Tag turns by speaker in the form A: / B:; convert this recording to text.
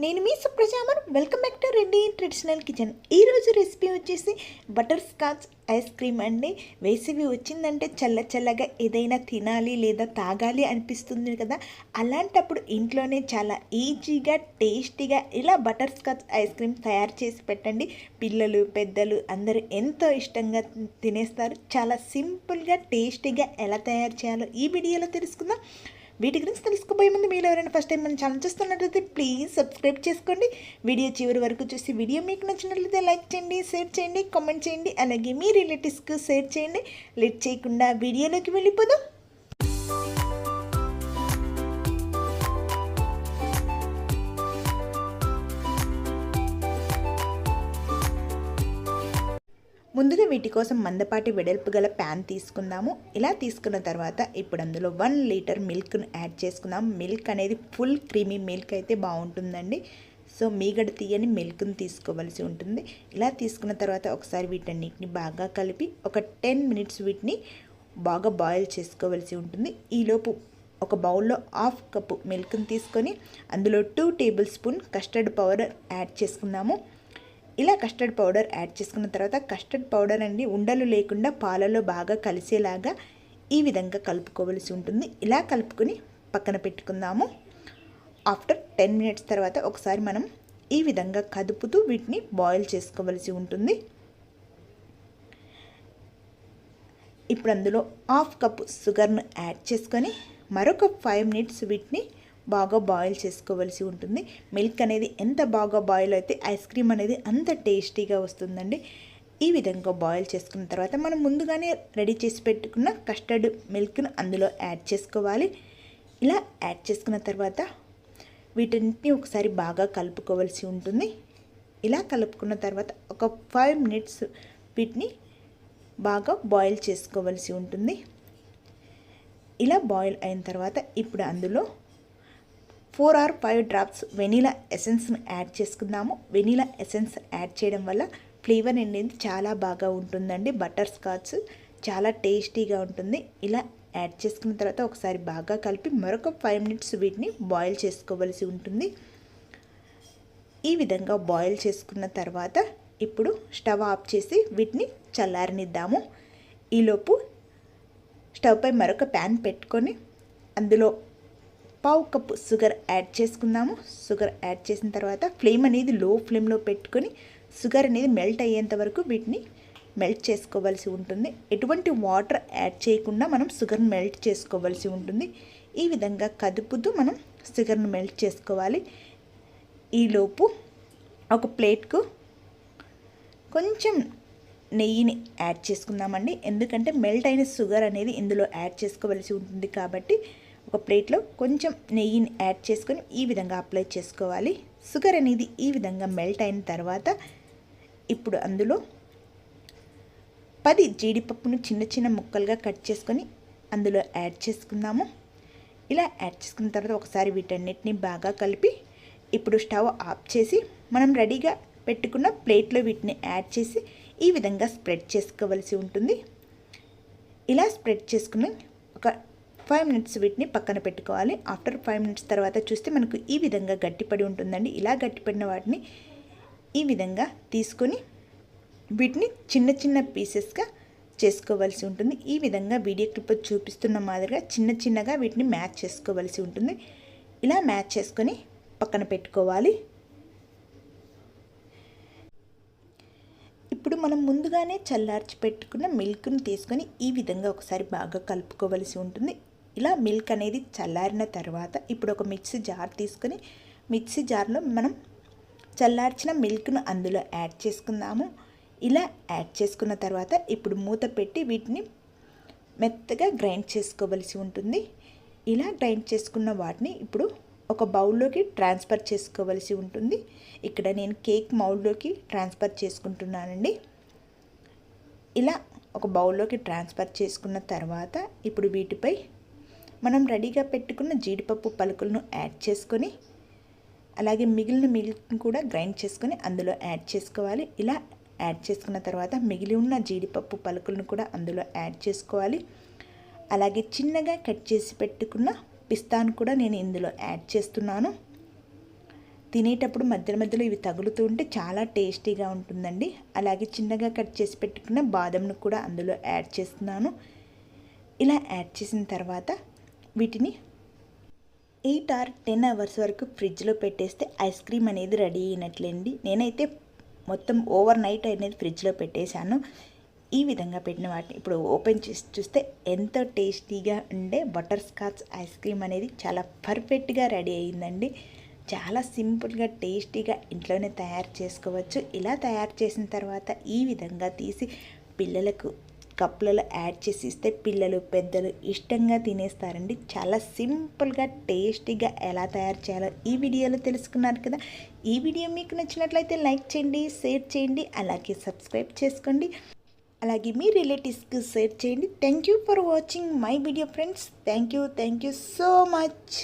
A: నేను మీ సుప్రజామర్. Welcome back to Reddy traditional kitchen. ఈ రోజు రెసిపీ వచ్చేసి బటర్ స్కాచ్ ఐస్ క్రీమ్ అండి. వేసవి వచ్చిందంటే చల్లగా ఏదైనా తినాలి లేదా తాగాలి అనిపిస్తుంది కదా. అలాంటప్పుడు ఇంట్లోనే చాలా ఈజీగా టేస్టీగా ఇలా బటర్ స్కాచ్ ఐస్ క్రీమ్ తయారు చేసి పెట్టండి. పిల్లలు పెద్దలు అందరూ ఎంతో ఇష్టంగా తినేస్తారు. చాలా సింపుల్గా టేస్టీగా ఎలా తయారు చేయాలో ఈ వీడియోలో తెలుసుకుందాం. వీటి గురించి తెలుసుకోబోయే ముందు మీరు ఎవరైనా ఫస్ట్ టైం మన ఛానల్ చూస్తున్నట్లయితే ప్లీజ్ సబ్స్క్రైబ్ చేసుకోండి. వీడియో చివరి వరకు చూసి వీడియో మీకు నచ్చినట్లయితే లైక్ చేయండి, షేర్ చేయండి, కామెంట్ చేయండి. అలాగే మీ రిలేటివ్స్కి షేర్ చేయండి. లేట్ చేయకుండా వీడియోలోకి వెళ్ళిపోదాం. ముందుగా వీటి కోసం మందపాటి వెడల్పు గల ప్యాన్ తీసుకుందాము. ఇలా తీసుకున్న తర్వాత ఇప్పుడు అందులో 1 లీటర్ మిల్క్ను యాడ్ చేసుకుందాం. మిల్క్ అనేది ఫుల్ క్రీమీ మిల్క్ అయితే బాగుంటుందండి. సో మీగడ తీయని మిల్క్ని తీసుకోవాల్సి ఉంటుంది. ఇలా తీసుకున్న తర్వాత ఒకసారి వీటన్నిటిని బాగా కలిపి ఒక 10 మినిట్స్ వీటిని బాగా బాయిల్ చేసుకోవాల్సి ఉంటుంది. ఈలోపు ఒక బౌల్లో 1/2 కప్పు మిల్క్ని తీసుకొని అందులో 2 table spoon custard powder add చేసుకుందాము. ఇలా కస్టర్డ్ పౌడర్ యాడ్ చేసుకున్న తర్వాత కస్టర్డ్ పౌడర్ అండి ఉండలు లేకుండా పాలలో బాగా కలిసేలాగా ఈ విధంగా కలుపుకోవలసి ఉంటుంది. ఇలా కలుపుకొని పక్కన పెట్టుకుందాము. ఆఫ్టర్ 10 మినిట్స్ తర్వాత ఒకసారి మనం ఈ విధంగా కదుపుతూ వీటిని బాయిల్ చేసుకోవలసి ఉంటుంది. ఇప్పుడు అందులో 1/2 కప్పు షుగర్ను యాడ్ చేసుకొని మరొక 5 మినిట్స్ వీటిని బాగా బాయిల్ చేసుకోవాల్సి ఉంటుంది. మిల్క్ అనేది ఎంత బాగా బాయిల్ అయితే ఐస్ క్రీమ్ అనేది అంత టేస్టీగా వస్తుందండి. ఈ విధంగా బాయిల్ చేసుకున్న తర్వాత మనం ముందుగానే రెడీ చేసి పెట్టుకున్న కస్టర్డ్ మిల్క్ను అందులో యాడ్ చేసుకోవాలి. ఇలా యాడ్ చేసుకున్న తర్వాత వీటిని ఒకసారి బాగా కలుపుకోవాల్సి ఉంటుంది. ఇలా కలుపుకున్న తర్వాత ఒక 5 మినిట్స్ వీటిని బాగా బాయిల్ చేసుకోవాల్సి ఉంటుంది. ఇలా బాయిల్ అయిన తర్వాత ఇప్పుడు అందులో 4 or 5 డ్రాప్స్ వెనీలా ఎసెన్స్ను యాడ్ చేసుకుందాము. వెనీలా ఎసెన్స్ యాడ్ చేయడం వల్ల ఫ్లేవర్ అనేది చాలా బాగా ఉంటుందండి. బటర్ స్కాచ్ చాలా టేస్టీగా ఉంటుంది. ఇలా యాడ్ చేసుకున్న తర్వాత ఒకసారి బాగా కలిపి మరొక 5 మినిట్స్ వీటిని బాయిల్ చేసుకోవలసి ఉంటుంది. ఈ విధంగా బాయిల్ చేసుకున్న తర్వాత ఇప్పుడు స్టవ్ ఆఫ్ చేసి వీటిని చల్లారనిద్దాము. ఈలోపు స్టవ్ పై మరొక ప్యాన్ పెట్టుకొని అందులో 1/2 కప్పు షుగర్ యాడ్ చేసుకుందాము. షుగర్ యాడ్ చేసిన తర్వాత ఫ్లేమ్ అనేది లో ఫ్లేమ్లో పెట్టుకొని షుగర్ అనేది మెల్ట్ అయ్యేంత వరకు వీటిని మెల్ట్ చేసుకోవాల్సి ఉంటుంది. ఎటువంటి వాటర్ యాడ్ చేయకుండా మనం షుగర్ని మెల్ట్ చేసుకోవాల్సి ఉంటుంది. ఈ విధంగా కదుపుతూ మనం షుగర్ని మెల్ట్ చేసుకోవాలి. ఈలోపు ఒక ప్లేట్కు కొంచెం నెయ్యిని యాడ్ చేసుకుందామండి. ఎందుకంటే మెల్ట్ అయిన షుగర్ అనేది ఇందులో యాడ్ చేసుకోవాల్సి ఉంటుంది కాబట్టి ఒక ప్లేట్లో కొంచెం నెయ్యిని యాడ్ చేసుకొని ఈ విధంగా అప్లై చేసుకోవాలి. షుగర్ అనేది ఈ విధంగా మెల్ట్ అయిన తర్వాత ఇప్పుడు అందులో 10 జీడిపప్పును చిన్న ముక్కలుగా కట్ చేసుకొని అందులో యాడ్ చేసుకుందాము. ఇలా యాడ్ చేసుకున్న తర్వాత ఒకసారి వీటన్నిటిని బాగా కలిపి ఇప్పుడు స్టవ్ ఆఫ్ చేసి మనం రెడీగా పెట్టుకున్న ప్లేట్లో వీటిని యాడ్ చేసి ఈ విధంగా స్ప్రెడ్ చేసుకోవాల్సి ఉంటుంది. ఇలా స్ప్రెడ్ చేసుకుని ఒక 5 మినిట్స్ వీటిని పక్కన పెట్టుకోవాలి. ఆఫ్టర్ 5 మినిట్స్ తర్వాత చూస్తే మనకు ఈ విధంగా గట్టిపడి ఉంటుందండి. ఇలా గట్టిపడిన వాటిని ఈ విధంగా తీసుకొని వీటిని చిన్న పీసెస్గా చేసుకోవాల్సి ఉంటుంది. ఈ విధంగా వీడియో క్లిప్ చూపిస్తున్న మాదిరిగా చిన్నగా వీటిని మ్యాచ్ చేసుకోవాల్సి ఉంటుంది. ఇలా మ్యాచ్ చేసుకొని పక్కన పెట్టుకోవాలి. ఇప్పుడు మనం ముందుగానే చల్లార్చి పెట్టుకున్న మిల్క్ను తీసుకొని ఈ విధంగా ఒకసారి బాగా కలుపుకోవాల్సి ఉంటుంది. ఇలా మిల్క్ అనేది చల్లారిన తర్వాత ఇప్పుడు ఒక మిక్సీ జార్ తీసుకొని మిక్సీ జార్లో మనం చల్లార్చిన మిల్క్ను అందులో యాడ్ చేసుకుందాము. ఇలా యాడ్ చేసుకున్న తర్వాత ఇప్పుడు మూత పెట్టి వీటిని మెత్తగా గ్రైండ్ చేసుకోవాల్సి ఉంటుంది. ఇలా గ్రైండ్ చేసుకున్న వాటిని ఇప్పుడు ఒక బౌల్లోకి ట్రాన్స్ఫర్ చేసుకోవాల్సి ఉంటుంది. ఇక్కడ నేను కేక్ మౌల్డ్లోకి ట్రాన్స్ఫర్ చేసుకుంటున్నానండి. ఇలా ఒక బౌల్లోకి ట్రాన్స్ఫర్ చేసుకున్న తర్వాత ఇప్పుడు వీటిపై మనం రెడీగా పెట్టుకున్న జీడిపప్పు పలుకులను యాడ్ చేసుకొని అలాగే మిగిలిన మిల్క్ని కూడా గ్రైండ్ చేసుకొని అందులో యాడ్ చేసుకోవాలి. ఇలా యాడ్ చేసుకున్న తర్వాత మిగిలి ఉన్న జీడిపప్పు పలుకులను కూడా అందులో యాడ్ చేసుకోవాలి. అలాగే చిన్నగా కట్ చేసి పెట్టుకున్న పిస్తాను కూడా నేను ఇందులో యాడ్ చేస్తున్నాను. తినేటప్పుడు మధ్య మధ్యలో ఇవి తగులుతూ ఉంటే చాలా టేస్టీగా ఉంటుందండి. అలాగే చిన్నగా కట్ చేసి పెట్టుకున్న బాదంను కూడా అందులో యాడ్ చేస్తున్నాను. ఇలా యాడ్ చేసిన తర్వాత వీటిని 8 or 10 అవర్స్ వరకు ఫ్రిడ్జ్లో పెట్టేస్తే ఐస్ క్రీమ్ అనేది రెడీ అయినట్లేండి. నేనైతే మొత్తం ఓవర్ నైట్ అనేది ఫ్రిడ్జ్లో పెట్టేశాను. ఈ విధంగా పెట్టిన వాటిని ఇప్పుడు ఓపెన్ చేసి చూస్తే ఎంతో టేస్టీగా ఉండే బటర్ స్కాచ్ ఐస్ క్రీమ్ అనేది చాలా పర్ఫెక్ట్గా రెడీ అయ్యిందండి. చాలా సింపుల్గా టేస్టీగా ఇంట్లోనే తయారు చేసుకోవచ్చు. ఇలా తయారు చేసిన తర్వాత ఈ విధంగా తీసి పిల్లలకు కప్పులలో యాడ్ చేసి ఇస్తే పిల్లలు పెద్దలు ఇష్టంగా తినేస్తారండి. చాలా సింపుల్గా టేస్టీగా ఎలా తయారు చేయాలో ఈ వీడియోలో తెలుసుకున్నారు కదా. ఈ వీడియో మీకు నచ్చినట్లయితే లైక్ చేయండి, షేర్ చేయండి, అలాగే సబ్స్క్రైబ్ చేసుకోండి. అలాగే మీ రిలేటివ్స్కి షేర్ చేయండి. Thank you for watching my video friends. Thank you so much.